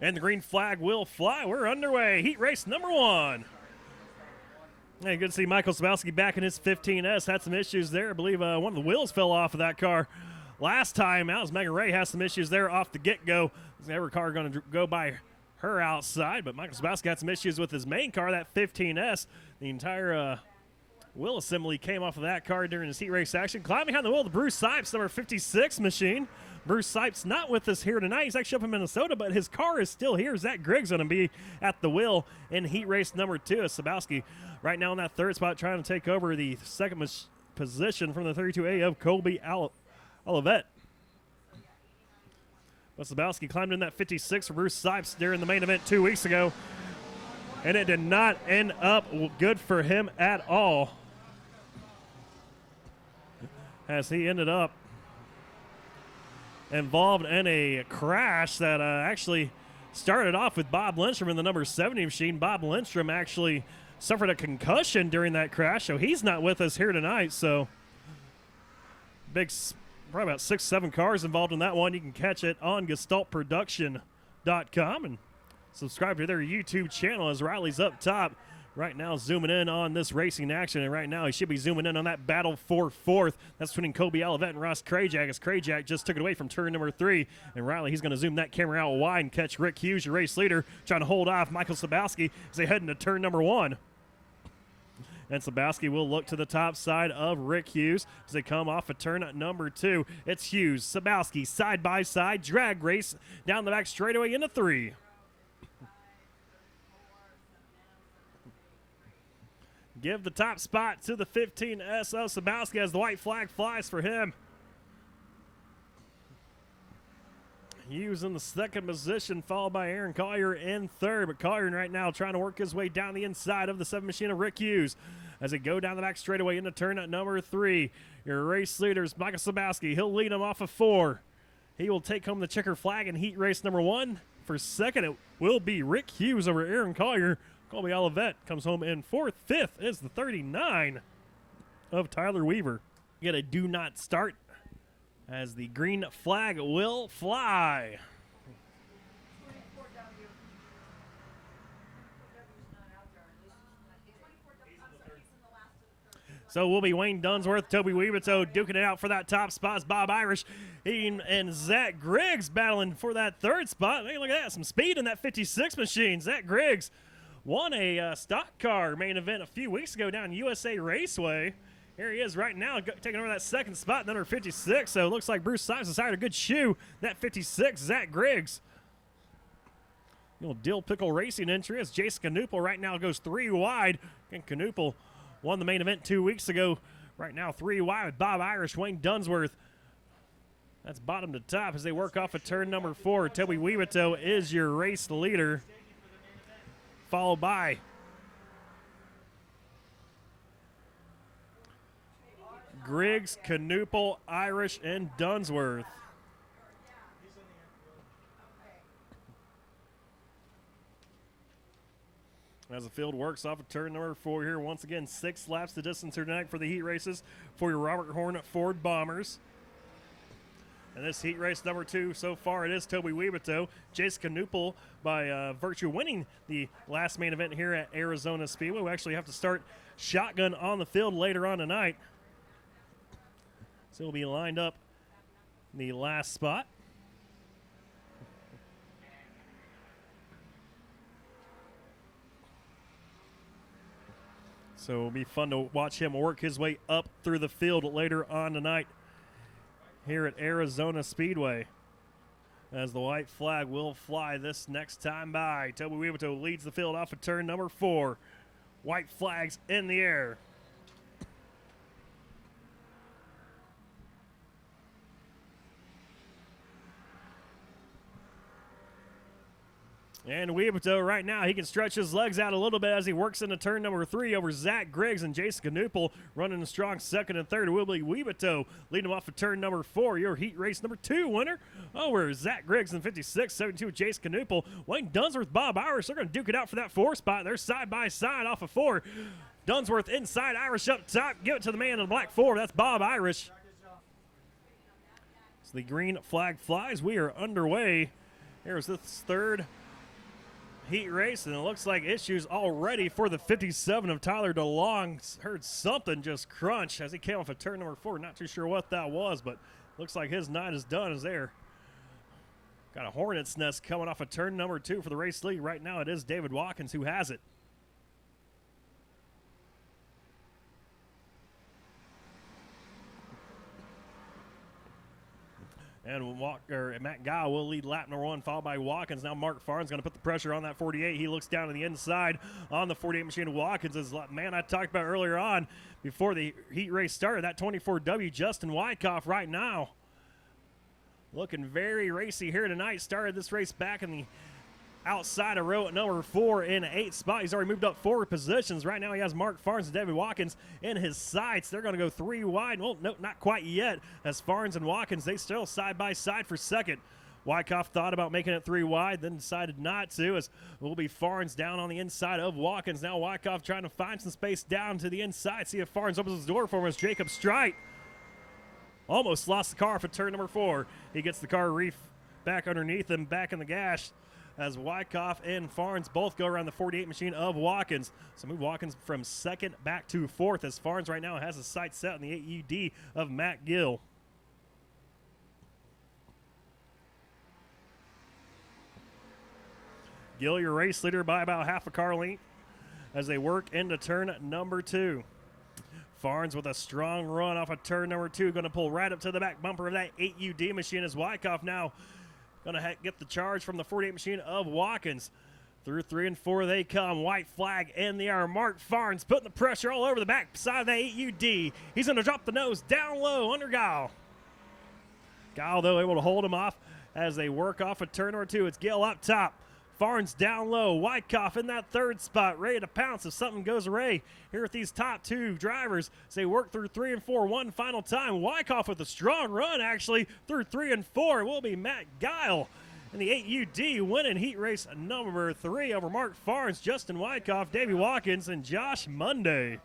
And the green flag will fly. We're underway. Heat race number 1. Hey, good to see Michael Sabowski back in his 15S. Had some issues there. I believe one of the wheels fell off of that car last time out. As Megan Ray has some issues there off the get-go. Every car going to go by her outside, but Michael Sabowski had some issues with his main car, that 15S. The entire wheel assembly came off of that car during his heat race action. Climbing behind the wheel, the Bruce Sipes, number 56 machine. Bruce Sipes not with us here tonight. He's actually up in Minnesota, but his car is still here. Zach Griggs going to be at the wheel in heat race number 2. As Sabowski right now in that third spot trying to take over the second position from the 32A of Colby Olivet. But Sabowski climbed in that 56 for Bruce Sipes during the main event 2 weeks ago, and it did not end up good for him at all, as he ended up involved in a crash that actually started off with Bob Lindstrom in the number 70 machine. Bob Lindstrom actually suffered a concussion during that crash, so he's not with us here tonight. So probably about 6-7 cars involved in that one. You can catch it on gestaltproduction.com and subscribe to their YouTube channel, as Riley's up top right now zooming in on this racing action. And right now he should be zooming in on that battle for fourth. That's between Colby Olivet and Ross Krajak, as Krajak just took it away from turn number 3. And Riley, he's going to zoom that camera out wide and catch Rick Hughes, your race leader, trying to hold off Michael Sabowski as they head into turn number 1. And Sabowski will look to the top side of Rick Hughes as they come off of turn number 2. It's Hughes, Sabowski, side by side, drag race down the back straightaway into 3. Give the top spot to the 15S of Sabowski as the white flag flies for him. Hughes in the second position, followed by Aaron Collier in third. But Collier right now trying to work his way down the inside of the 7 machine of Rick Hughes as they go down the back straightaway into turn at number 3. Your race leaders, Michael Sabowski. He'll lead him off of 4. He will take home the checker flag in heat race number 1. For second, it will be Rick Hughes over Aaron Collier. Colby Olivet comes home in 4th. 5th is the 39 of Tyler Weaver. Get a do not start as the green flag will fly. So we'll be Wayne Dunsworth, Toby Weebito duking it out for that top spot. Bob Irish and Zach Griggs battling for that third spot. Hey, look at that, some speed in that 56 machine. Zach Griggs won a stock car main event a few weeks ago down USA Raceway. Here he is right now, taking over that second spot, number 56. So it looks like Bruce Sipes has hired a good shoe. That 56, Zach Griggs. Dill Pickle Racing entry as Jace Canoopel right now goes 3 wide. And Canoopel won the main event 2 weeks ago. Right now 3 wide with Bob Irish, Wayne Dunsworth. That's bottom to top as they work off of turn number 4. Toby Weebito is your race leader, followed by Griggs, Canoopel, Irish, and Dunsworth. As the field works off of turn number 4 here, once again, 6 laps the distance here tonight for the heat races for your Robert Horne Ford Bombers. And this heat race number 2, so far it is Toby Weebito. Jace Canoopel by virtue winning the last main event here at Arizona Speedway. We actually have to start shotgun on the field later on tonight. So he'll be lined up in the last spot. So it'll be fun to watch him work his way up through the field later on tonight here at Arizona Speedway, as the white flag will fly this next time by. Toby Weebito leads the field off of turn number 4. White flags in the air. And Weebito right now, he can stretch his legs out a little bit as he works into turn number 3 over Zach Griggs and Jason Canoopel running a strong second and third. Will be Weebito leading him off of turn number 4. Your heat race number 2 winner over Zach Griggs in 56, 72 with Jason Canoopel. Wayne Dunsworth, Bob Irish, they're going to duke it out for that 4 spot. They're side by side off of 4. Dunsworth inside, Irish up top. Give it to the man in the black 4. That's Bob Irish. So the green flag flies. We are underway. Here's this third heat race, and it looks like issues already for the 57 of Tyler DeLong. Heard something just crunch as he came off of turn number 4. Not too sure what that was, but looks like his night is done as there. Got a hornet's nest coming off of turn number 2 for the race lead. Right now it is David Watkins who has it. And Matt Guile will lead lap number 1, followed by Watkins. Now Mark Farn's going to put the pressure on that 48. He looks down to the inside on the 48 machine. Watkins is, man, I talked about earlier on before the heat race started, that 24W Justin Wyckoff right now. Looking very racy here tonight. Started this race back in the outside of row at number 4 in 8th spot. He's already moved up 4 positions. Right now he has Mark Farnes and David Watkins in his sights. They're going to go 3 wide. Well, no, not quite yet, as Farnes and Watkins, they still side by side for second. Wyckoff thought about making it 3 wide, then decided not to, as will be Farnes down on the inside of Watkins. Now Wyckoff trying to find some space down to the inside. See if Farnes opens his door for him as Jacob Strite almost lost the car for turn number 4. He gets the car reef back underneath him, back in the gash, as Wyckoff and Farnes both go around the 48 machine of Watkins. So move Watkins from 2nd back to 4th, as Farnes right now has his sights set on the 8UD of Matt Gill. Gill, your race leader, by about half a car length as they work into turn number 2. Farnes with a strong run off of turn number 2, going to pull right up to the back bumper of that 8UD machine, as Wyckoff now going to get the charge from the 48 machine of Watkins. Through 3 and 4 they come. White flag in the air. Mark Farnes putting the pressure all over the back side of that 8UD. He's going to drop the nose down low under Guile. Guile, though, able to hold him off as they work off of turn number 2. It's Gill up top. Farnes down low. Wyckoff in that 3rd spot, ready to pounce if something goes awry here with these top 2 drivers as they work through 3 and 4 one final time. Wyckoff with a strong run, actually, through 3 and 4. It will be Matt Guile in the 8UD winning heat race number 3 over Mark Farnes, Justin Wyckoff, Davey Watkins, and Josh Monday.